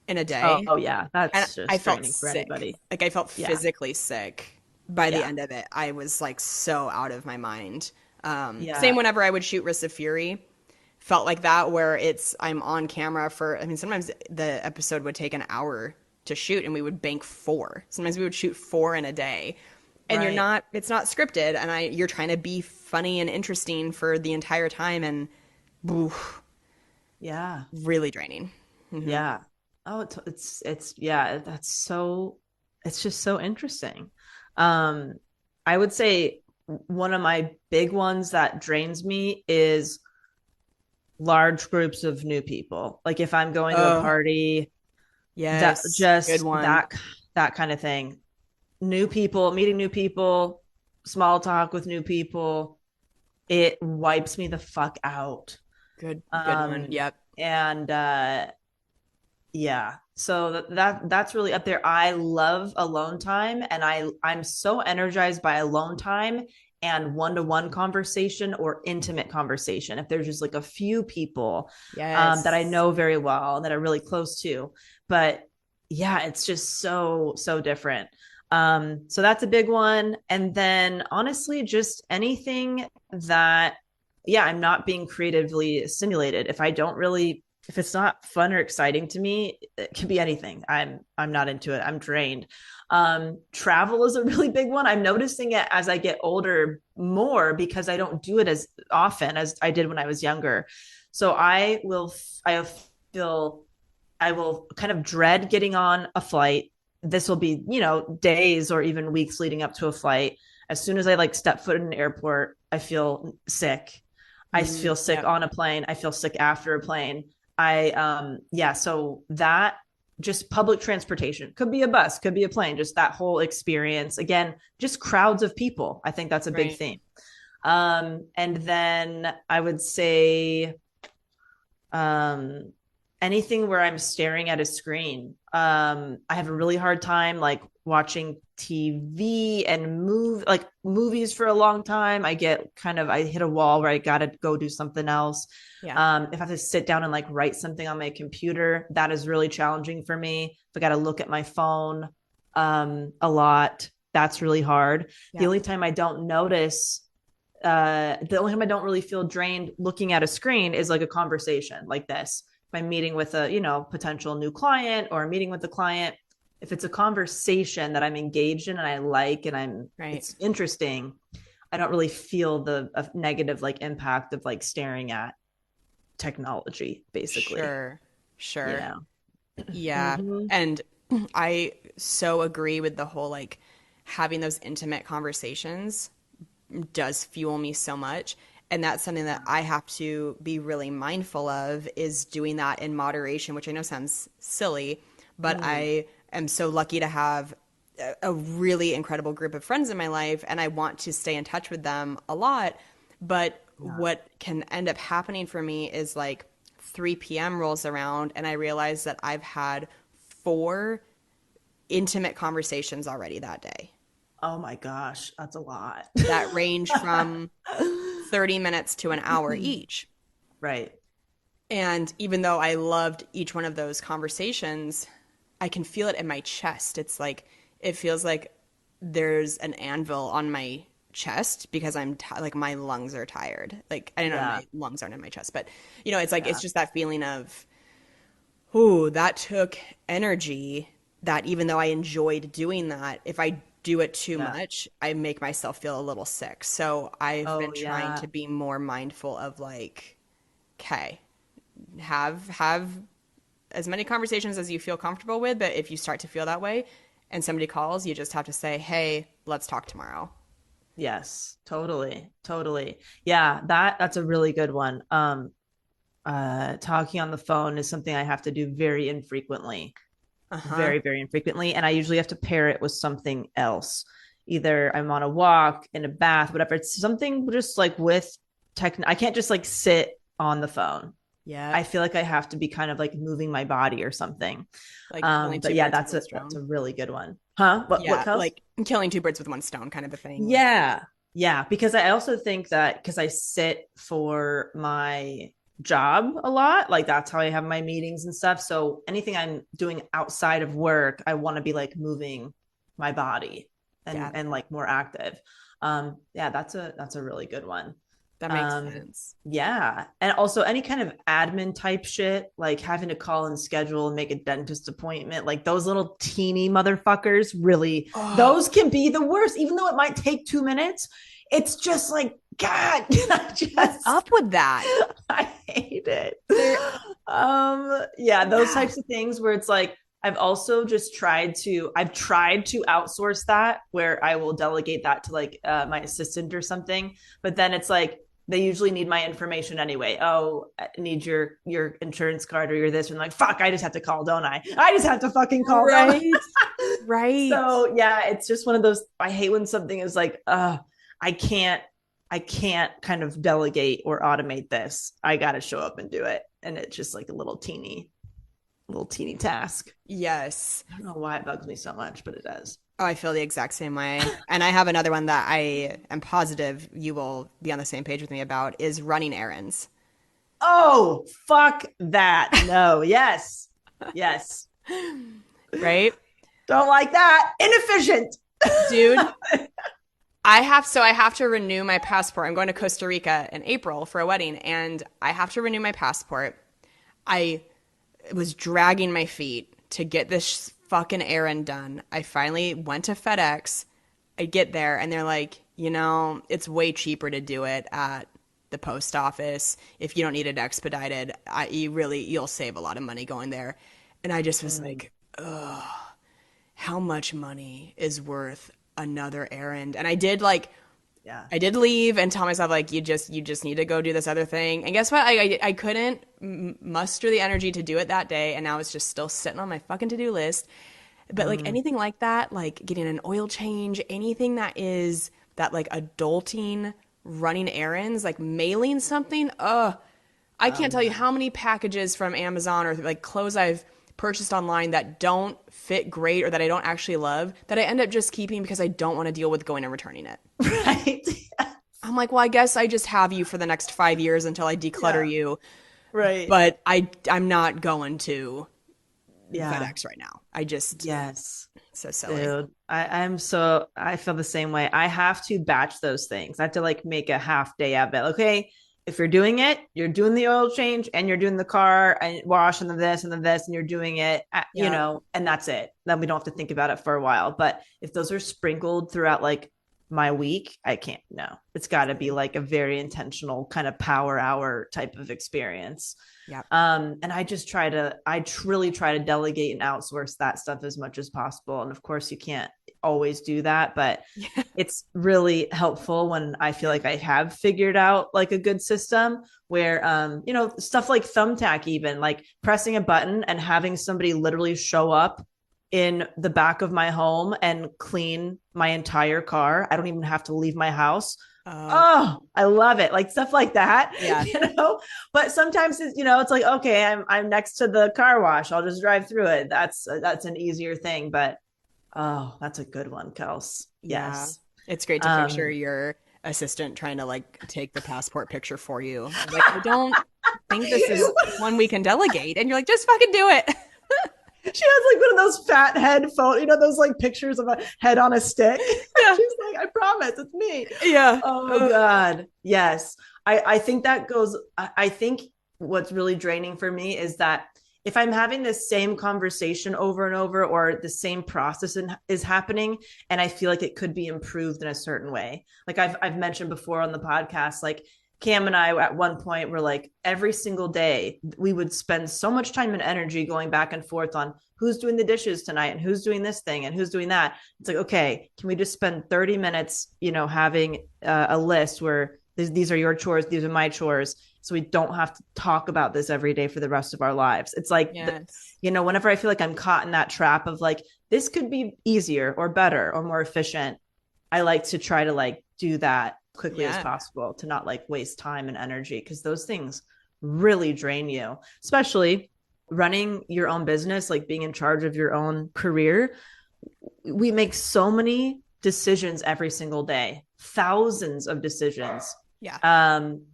in a day, Oh, yeah. and That's I just felt draining for sick. anybody. Like, I felt Yeah. physically sick by the Yeah. end of it. I was like so out of my mind. Same Yeah. whenever I would shoot Wrists of Fury. Felt like that, where I'm on camera for, I mean, sometimes the episode would take an hour to shoot and we would bank 4. Sometimes we would shoot 4 in a day. And Right. it's not scripted, and you're trying to be funny and interesting for the entire time, and oof, Yeah. really draining. Yeah. Oh, yeah, it's just so interesting. Um, I would say one of my big ones that drains me is large groups of new people. Like if I'm going to a Oh, party, that yes, good just one. that that kind of thing. New people, meeting new people, small talk with new people, it wipes me the fuck out. Good one. Um, Yep. and yeah, so that's really up there. I love alone time, and I'm so energized by alone time and one-to-one conversation or intimate conversation. If there's just like a few people that I Yes. know very well that are really close to, but yeah, it's just so different. So that's a big one. And then honestly, just anything that, yeah, I'm not being creatively stimulated. If it's not fun or exciting to me, it can be anything. I'm not into it. I'm drained. Travel is a really big one. I'm noticing it as I get older more because I don't do it as often as I did when I was younger. So I feel I will kind of dread getting on a flight. This will be, days or even weeks leading up to a flight. As soon as I like step foot in an airport, I feel sick. I feel sick Yep. on a plane. I feel sick after a plane. Yeah, so that, just public transportation, could be a bus, could be a plane, just that whole experience. Again, just crowds of people. I think that's a big Right. theme. And then I would say um anything where I'm staring at a screen. I have a really hard time like watching TV and movies for a long time. I hit a wall where I gotta go do something else. Yeah. If I have to sit down and like write something on my computer, that is really challenging for me. If I gotta look at my phone a lot, that's really hard. Yeah. The only time I don't really feel drained looking at a screen is like a conversation like this. If I'm meeting with a, potential new client or meeting with a client, if it's a conversation that I'm engaged in and I like and Right. it's interesting, I don't really feel the negative like impact of like staring at technology, basically. Sure. You Sure. know. Yeah. Mm-hmm. And I so agree with the whole like having those intimate conversations does fuel me so much. And that's something that I have to be really mindful of is doing that in moderation, which I know sounds silly, but Mm. I am so lucky to have a really incredible group of friends in my life and I want to stay in touch with them a lot. But Yeah. what can end up happening for me is like 3 p.m. rolls around and I realize that I've had four intimate conversations already that day Oh my gosh, that's a lot. that range from 30 minutes to an hour each. Right. And even though I loved each one of those conversations, I can feel it in my chest. It's like, it feels like there's an anvil on my chest because like my lungs are tired. Like, I don't know, Yeah. my lungs aren't in my chest, but it's like, it's Yeah. just that feeling of, ooh, that took energy that even though I enjoyed doing that, if I do it too Yeah. much, I make myself feel a little sick. So I've Oh been trying yeah. to be more mindful of like, okay, have as many conversations as you feel comfortable with, but if you start to feel that way and somebody calls, you just have to say, "Hey, let's talk tomorrow." Yes, totally. Totally. Yeah, that's a really good one. Talking on the phone is something I have to do very infrequently. Uh-huh. Very, very infrequently. And I usually have to pair it with something else. Either I'm on a walk, in a bath, whatever. It's something just like with I can't just like sit on the phone. I Yep. feel like I have to be kind of like moving my body or something. Like killing But two yeah, birds with that's one a stone. really good one. Huh? What Yeah, Kels? like killing two birds with one stone kind of a thing. Like, Yeah. Yeah. Because I also think that because I sit for my job a lot, like that's how I have my meetings and stuff. So anything I'm doing outside of work, I want to be like moving my body yeah, and like more active. Yeah, that's a really good one. that makes Um, sense. yeah. And also any kind of admin type shit, like having to call and schedule and make a dentist appointment, like those little teeny motherfuckers, really, Oh, those can be the worst, even though it might take 2 minutes. It's just like, God, what's up with that? I hate it. There, Yeah, those yeah. types of things where it's like, I've tried to outsource that where I will delegate that to like my assistant or something. But then it's like, They usually need my information anyway. Oh, I need your insurance card or your this, and like, fuck, I just have to call, don't I? I just have to fucking call, don't I? Right. Right. So yeah, it's just one of those. I hate when something is like, I can't, I can't kind of delegate or automate this. I got to show up and do it, and it's just like a little teeny task. Yes. I don't know why it bugs me so much, but it does. Oh, I feel the exact same way. And I have another one that I am positive you will be on the same page with me about is running errands. Oh, fuck that. No, yes, yes. Right? Don't like that. Inefficient. Dude, I have to renew my passport. I'm going to Costa Rica in April for a wedding and I have to renew my passport. I was dragging my feet to get this fucking errand done. I finally went to FedEx. I get there and they're like, it's way cheaper to do it at the post office. If you don't need it expedited, you'll save a lot of money going there. And I just was like, ugh, how much money is worth another errand? And Yeah. I did leave and tell myself like you just need to go do this other thing. And guess what? I couldn't muster the energy to do it that day, and now it's just still sitting on my fucking to-do list. But like anything like that, like getting an oil change, anything that is that like adulting, running errands, like mailing something, I can't tell you how many packages from Amazon or like clothes I've purchased online that don't fit great or that I don't actually love that I end up just keeping because I don't want to deal with going and returning it. Right. I'm like, well, I guess I just have you for the next 5 years until I declutter you. Right. But I'm not going to Yeah. FedEx right now. I just Yes. so silly. Dude, I feel the same way. I have to batch those things. I have to like make a half day of it. Okay. If you're doing it, you're doing the oil change and you're doing the car and wash and then this, and you're doing it, Yeah. and that's it. Then we don't have to think about it for a while. But if those are sprinkled throughout like my week, I can't. No, it's got to be like a very intentional kind of power hour type of experience. Yeah. And I truly try to delegate and outsource that stuff as much as possible. And of course, you can't always do that, but it's really helpful when I feel like I have figured out like a good system where, stuff like Thumbtack, even like pressing a button and having somebody literally show up in the back of my home and clean my entire car. I don't even have to leave my house. Oh, I love it. Like stuff like that, Yeah. but sometimes it's like, okay, I'm next to the car wash. I'll just drive through it. That's an easier thing, but oh, that's a good one, Kels. Yeah. Yes. It's great to picture your assistant trying to like take the passport picture for you. Like, I don't think this is one we can delegate. And you're like, just fucking do it. She has like one of those fat head photo, those like pictures of a head on a stick. Yeah. She's like, I promise it's me. Yeah. Oh God. Yes. I think that goes, I think what's really draining for me is that if I'm having this same conversation over and over, or the same process is happening, and I feel like it could be improved in a certain way. Like I've mentioned before on the podcast, like Cam and I at one point were like, every single day we would spend so much time and energy going back and forth on who's doing the dishes tonight and who's doing this thing and who's doing that. It's like, okay, can we just spend 30 minutes, having a list where these are your chores, these are my chores, so we don't have to talk about this every day for the rest of our lives. It's like, Yes. whenever I feel like I'm caught in that trap of like, this could be easier or better or more efficient, I like to try to like do that quickly as possible to not like waste time and energy, because those things really drain you, especially running your own business, like being in charge of your own career. We make so many decisions every single day, thousands of decisions. Yeah.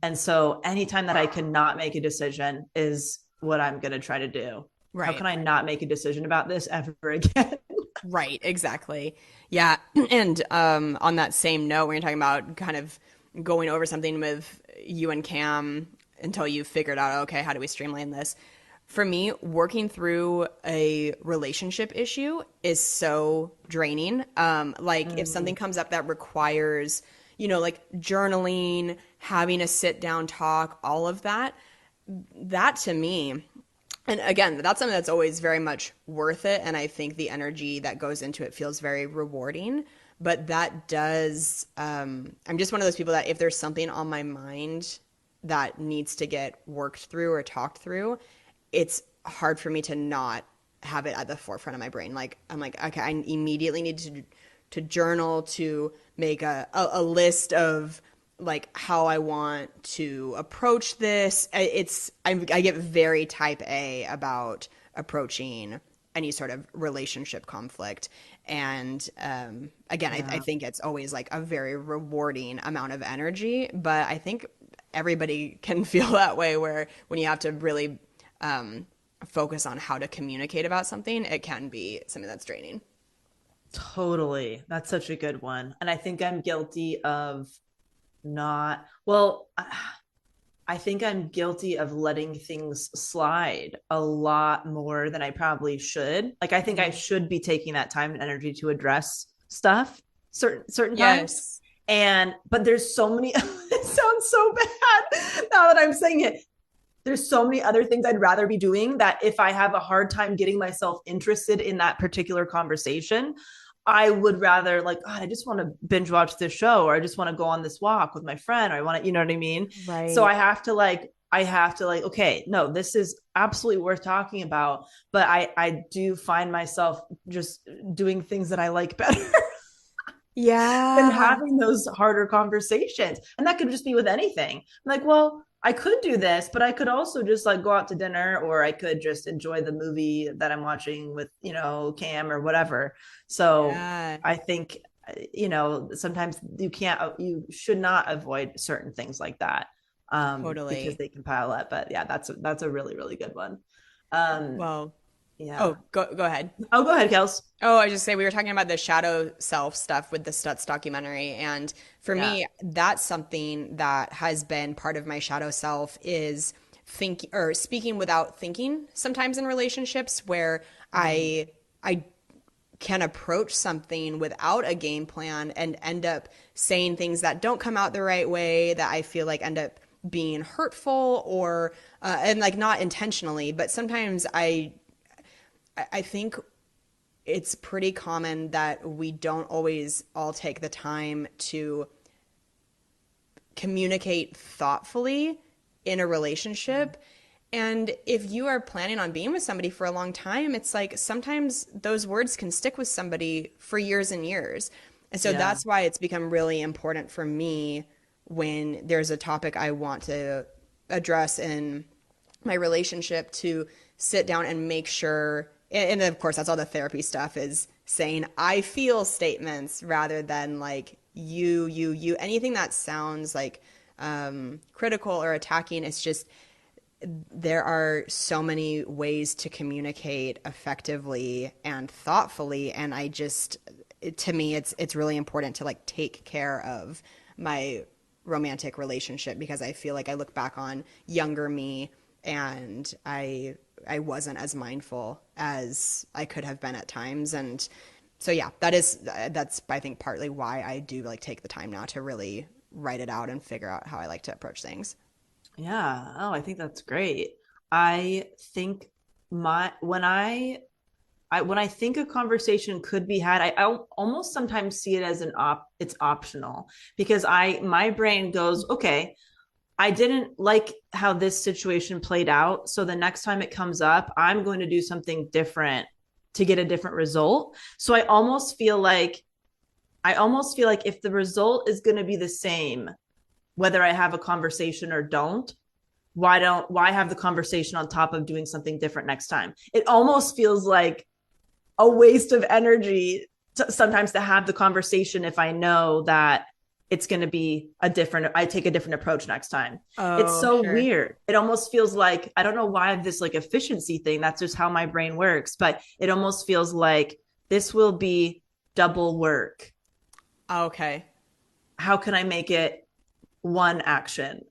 And so anytime that I cannot make a decision is what I'm going to try to do. Right. How can I not make a decision about this ever again? Right, exactly. Yeah. And on that same note, when you're talking about kind of going over something with you and Cam until you figured out, okay, how do we streamline this? For me, working through a relationship issue is so draining. If something comes up that requires, like journaling, having a sit down talk, all of that, that to me, and again, that's something that's always very much worth it. And I think the energy that goes into it feels very rewarding. but that does, I'm just one of those people that if there's something on my mind that needs to get worked through or talked through, it's hard for me to not have it at the forefront of my brain. Like I'm like, okay, I immediately need to journal, to make a list of like how I want to approach this. I get very type A about approaching any sort of relationship conflict. And again, I Yeah. think it's always like a very rewarding amount of energy, but I think everybody can feel that way where when you have to really focus on how to communicate about something, it can be something that's draining. Totally. That's such a good one. And I think I'm guilty of not, well, I think I'm guilty of letting things slide a lot more than I probably should. Like I think I Mm. should be taking that time and energy to address stuff certain times. Yes. And but there's so many it sounds so bad now that I'm saying it. There's so many other things I'd rather be doing that if I have a hard time getting myself interested in that particular conversation, I would rather like, God, I just want to binge watch this show, or I just want to go on this walk with my friend, or I want to, you know what I mean? So Right. I have to like, okay, no, this is absolutely worth talking about. But I do find myself just doing things that I like better than Yeah. having those harder conversations. And that could just be with anything. I'm like, well, I could do this, but I could also just like go out to dinner, or I could just enjoy the movie that I'm watching with, Cam or whatever. So Yeah. I think, sometimes you should not avoid certain things like that, because Totally. they can pile up. But yeah, that's a really, really good one. Um, Well, yeah. oh, go ahead. Oh, go ahead, Kels. Oh, I just say we were talking about the shadow self stuff with the Stutz documentary, and for Yeah. me, that's something that has been part of my shadow self is think or speaking without thinking sometimes in relationships where Mm. I can approach something without a game plan and end up saying things that don't come out the right way that I feel like end up being hurtful or and like not intentionally, but sometimes I think it's pretty common that we don't always all take the time to communicate thoughtfully in a relationship. And if you are planning on being with somebody for a long time, it's like sometimes those words can stick with somebody for years and years. And so Yeah. that's why it's become really important for me when there's a topic I want to address in my relationship to sit down and make sure, and of course that's all the therapy stuff is saying I feel statements rather than like you anything that sounds like critical or attacking. It's just there are so many ways to communicate effectively and thoughtfully, and to me it's really important to like take care of my romantic relationship because I feel like I look back on younger me and I wasn't as mindful as I could have been at times. And so yeah, that's I think partly why I do like take the time now to really write it out and figure out how I like to approach things. Yeah. Oh, I think that's great. I think my when I think a conversation could be had, I almost sometimes see it as it's optional, because my brain goes, okay, I didn't like how this situation played out, so the next time it comes up, I'm going to do something different to get a different result. So I almost feel like if the result is going to be the same, whether I have a conversation or don't, why have the conversation on top of doing something different next time? It almost feels like a waste of energy sometimes to have the conversation if I know that it's going to be I take a different approach next time. It's Oh, so sure. weird. It almost feels like, I don't know why this like efficiency thing, that's just how my brain works, but it almost feels like this will be double work. Okay. How can I make it one action?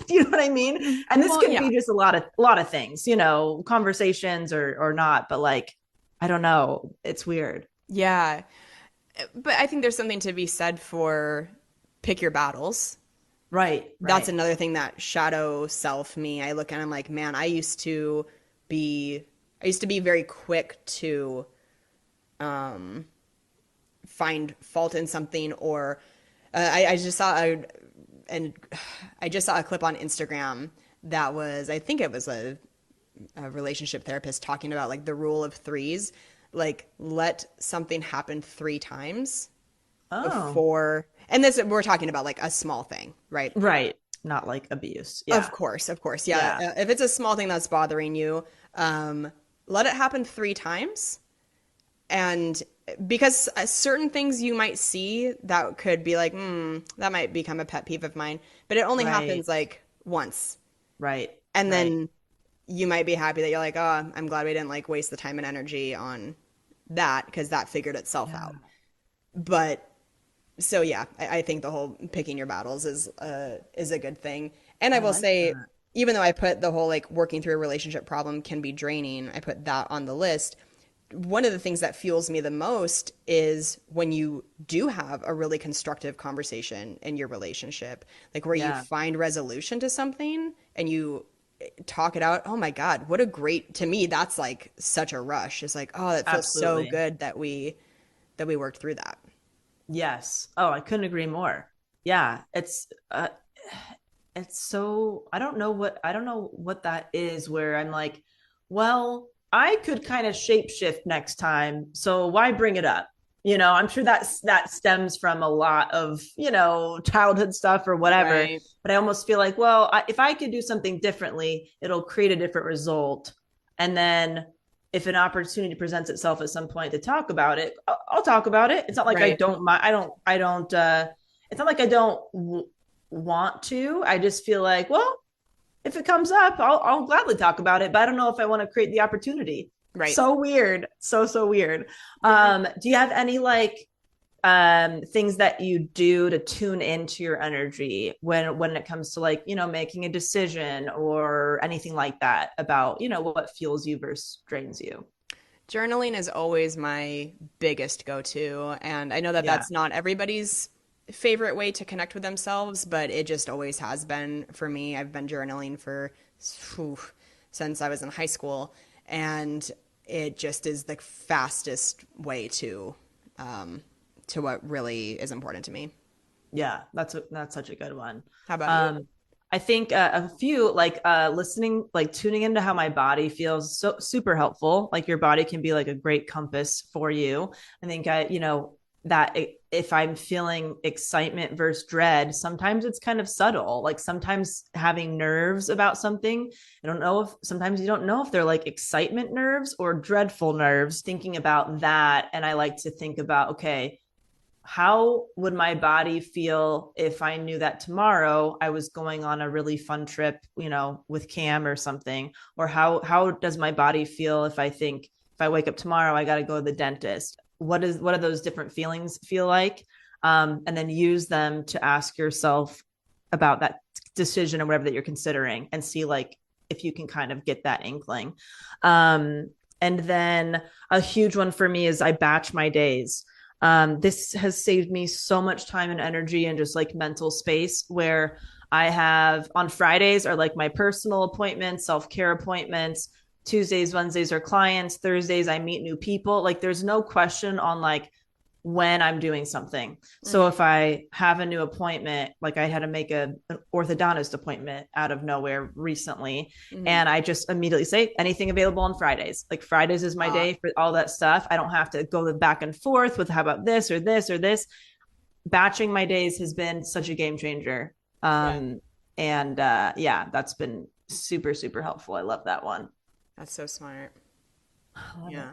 Do you know what I mean? And this Well, could yeah. be just a lot of things, conversations or not, but like, I don't know. It's weird. Yeah. But I think there's something to be said for pick your battles. Right, That's right. another thing that shadow self me. I look and I'm like, man, be I used to be very quick to find fault in something, or I just saw and I just saw a clip on Instagram that was, I think it was a relationship therapist talking about like the rule of threes, like let something happen 3 times Oh, before, and this we're talking about like a small thing, right? right. Not like abuse. Yeah. Of course, yeah. Yeah. If it's a small thing that's bothering you, um, let it happen 3 times, and because certain things you might see that could be like, that might become a pet peeve of mine, but it only Right. happens like once, Right. and Right. then you might be happy that you're like, oh, I'm glad we didn't like waste the time and energy on that because that figured itself Yeah. out. But so yeah, I think the whole picking your battles is a good thing. And I I will like say, that. even though I put the whole like working through a relationship problem can be draining, I put that on the list. One of the things that fuels me the most is when you do have a really constructive conversation in your relationship, like where you Yeah. find resolution to something and you talk it out. Oh my God, what a great, to me, that's like such a rush. It's like, oh, it feels so Absolutely. good that we worked through that. Yes. Oh, I couldn't agree more. Yeah. It's so I don't know what that is where I'm like, well, I could kind of shapeshift next time, so why bring it up? I'm sure that stems from a lot of, childhood stuff or whatever, Right. but I almost feel like, well, if I could do something differently, it'll create a different result. And then if an opportunity presents itself at some point to talk about it, I'll talk about it. It's not like I Right. don't I don't it's not like I don't want to. I just feel like, well, if it comes up, I'll gladly talk about it, but I don't know if I want to create the opportunity. Right. So weird. So weird. Yeah. Do you have any like things that you do to tune into your energy when it comes to like, making a decision or anything like that about, what fuels you versus drains you? Journaling is always my biggest go-to, and I know that Yeah. that's not everybody's favorite way to connect with themselves, but it just always has been for me. I've been journaling for whew, since I was in high school, and it just is the fastest way to what really is important to me. Yeah, that's such a good one. How about you? Um, I think a few like listening, like tuning into how my body feels, so super helpful. Like your body can be like a great compass for you. I think that if I'm feeling excitement versus dread, sometimes it's kind of subtle. Like sometimes having nerves about something, I don't know if sometimes you don't know if they're like excitement nerves or dreadful nerves. Thinking about that, and I like to think about, okay, how would my body feel if I knew that tomorrow I was going on a really fun trip, with Cam or something? Or how does my body feel if I think if I wake up tomorrow I got to go to the dentist? What do those different feelings feel like? And then use them to ask yourself about that decision or whatever that you're considering, and see like if you can kind of get that inkling. And then a huge one for me is I batch my days. This has saved me so much time and energy and just like mental space, where I have on Fridays are like my personal appointments, self-care appointments. Tuesdays, Wednesdays are clients. Thursdays, I meet new people. Like there's no question on like when I'm doing something. So if Hmm. I have a new appointment, like I had to make an orthodontist appointment out of nowhere recently, Hmm. and I just immediately say anything available on Fridays. Like Fridays is my day for all that stuff. I don't have to go back and forth with how about this or this or this. Batching my days has been such a game changer. Yeah, And yeah, that's been super, super helpful. I love that one. that's so smart. I love it. Yeah.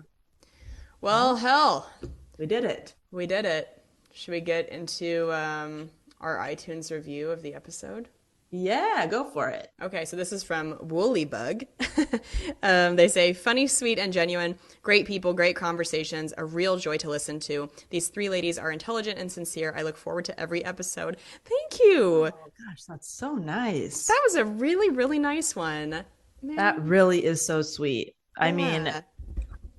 Well, Well, hell, we did it. we did it. Should we get into our iTunes review of the episode? Yeah, go for it. Okay, so this is from Woolly Bug. They say, funny, sweet, and genuine. Great people, great conversations, a real joy to listen to. These 3 ladies are intelligent and sincere. I look forward to every episode. Thank you. Oh gosh, that's so nice. That was a really, really nice one. That Man, really is so sweet. I mean, yeah.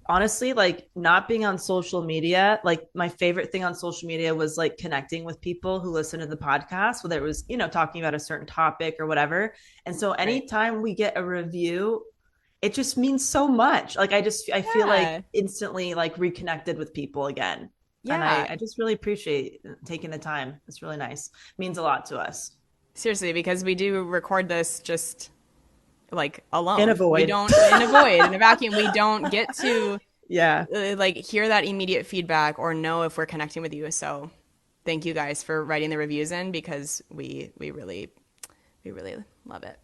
honestly, like not being on social media, like my favorite thing on social media was like connecting with people who listen to the podcast, whether it was, talking about a certain topic or whatever. And so Right. anytime we get a review, it just means so much. Like I feel like Yeah. instantly like reconnected with people again. And Yeah. I just really appreciate taking the time. It's really nice. It means a lot to us. Seriously, because we do record this just like In a alone. We void. don't in a void, in a vacuum. We don't get to Yeah. like hear that immediate feedback or know if we're connecting with you. So thank you guys for writing the reviews in because we really love it.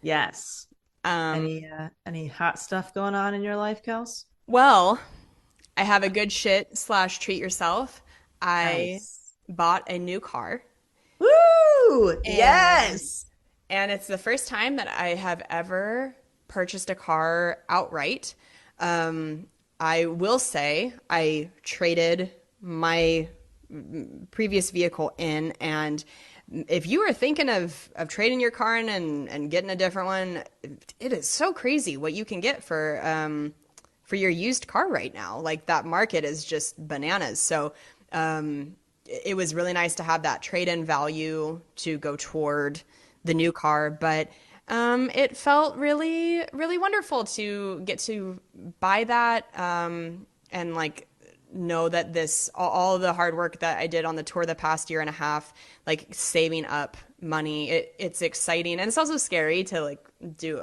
Yes. Any hot stuff going on in your life, Kels? Well, I have a good shit / treat yourself. I Nice. bought a new car Woo! and Yes. it's the first time that I have ever purchased a car outright. I will say I traded my previous vehicle in, and if you are thinking of trading your car in and getting a different one, it is so crazy what you can get for your used car right now. Like that market is just bananas. So it was really nice to have that trade-in value to go toward the new car, but it felt really, really wonderful to get to buy that and like know that this all of the hard work that I did on the tour the past year and a half, like saving up money, it's exciting and it's also scary to like do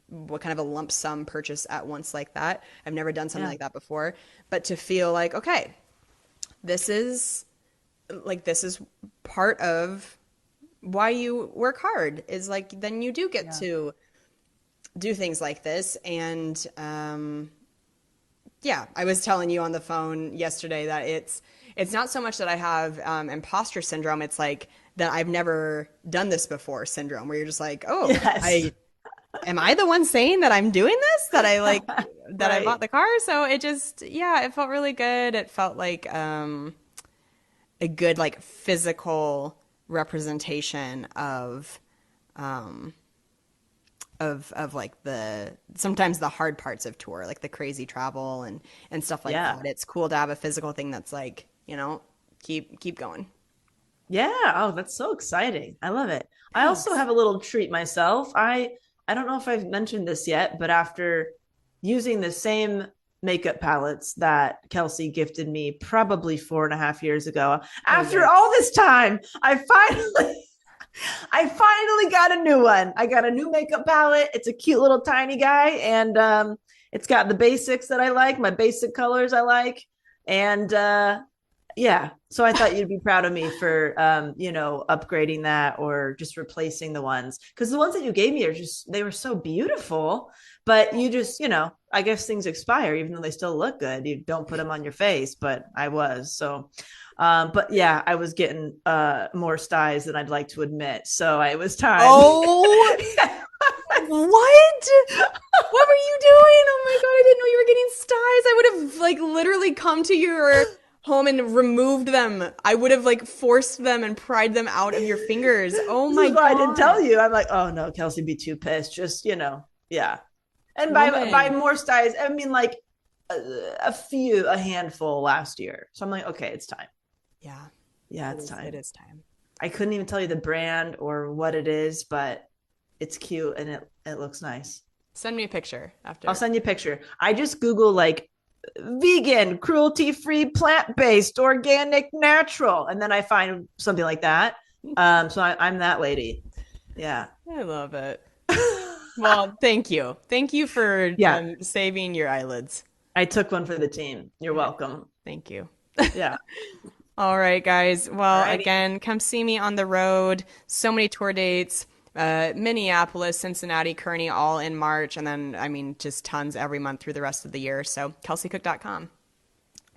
what kind of a lump sum purchase at once like that. I've never done something Yeah. like that before, but to feel like, okay, this is part of why you work hard is like then you do get Yeah. to do things like this. And yeah, I was telling you on the phone yesterday that it's not so much that I have imposter syndrome. It's like that I've never done this before syndrome, where you're just like, oh, Yes. am I the one saying that I'm doing this? That I like that I bought Right. the car? So it just yeah, it felt really good. It felt like a good like physical representation of like the sometimes the hard parts of tour, like the crazy travel and stuff like Yeah. that. It's cool to have a physical thing that's like, keep going. Yeah. Oh, that's so exciting. I love it. I also Thanks. have a little treat myself. I don't know if I've mentioned this yet, but after using the same makeup palettes that Kelsey gifted me probably 4.5 years ago, Oh, after all yikes. this time, I finally got a new one. I got a new makeup palette. It's a cute little tiny guy, and it's got the basics that I like, my basic colors I like, and yeah. So I thought you'd be proud of me for upgrading that or just replacing the ones because the ones that you gave me are just they were so beautiful, but you just I guess things expire even though they still look good. You don't put them on your face, but I was so. But yeah, I was getting more styes than I'd like to admit. So it was time. Oh, what? What were you doing? Oh my God, I didn't know you were getting styes. I would have like literally come to your home and removed them. I would have like forced them and pried them out of your fingers. Oh This my is why I didn't tell God. you. I'm like, oh no, Kelsey be too pissed. Just yeah. And by Woman. more styes, I mean like a handful last year. So I'm like, okay, it's time. Yeah, Yeah, it it's is. It time. is time. I couldn't even tell you the brand or what it is, but it's cute and it looks nice. Send me a picture I'll after. send you a picture. I just Google like vegan, cruelty-free, plant-based, organic, natural, and then I find something like that. So I'm that lady. Yeah. I love it. Well, thank you. Thank you for Yeah. saving your eyelids. I took one for the team. You're welcome. Thank you. Yeah. All right, guys. Well, Alrighty. again, come see me on the road. So many tour dates. Minneapolis, Cincinnati, Kearney, all in March. And then, I mean, just tons every month through the rest of the year. So, kelseycook.com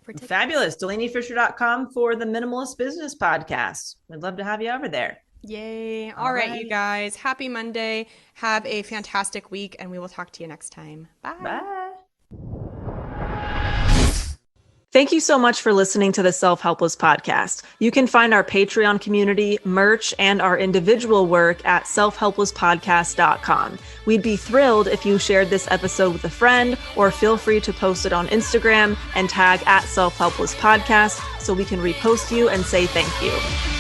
for tickets. Fabulous. DelaneyFisher.com for the Minimalist Business Podcast. We'd love to have you over there. Yay. All All right, you right. guys. Happy Monday. Have a fantastic week, and we will talk to you next time. Bye. Bye. Thank you so much for listening to the Self-Helpless podcast. You can find our Patreon community, merch, and our individual work at selfhelplesspodcast.com. We'd be thrilled if you shared this episode with a friend, or feel free to post it on Instagram and tag at Self-Helpless Podcast so we can repost you and say thank you.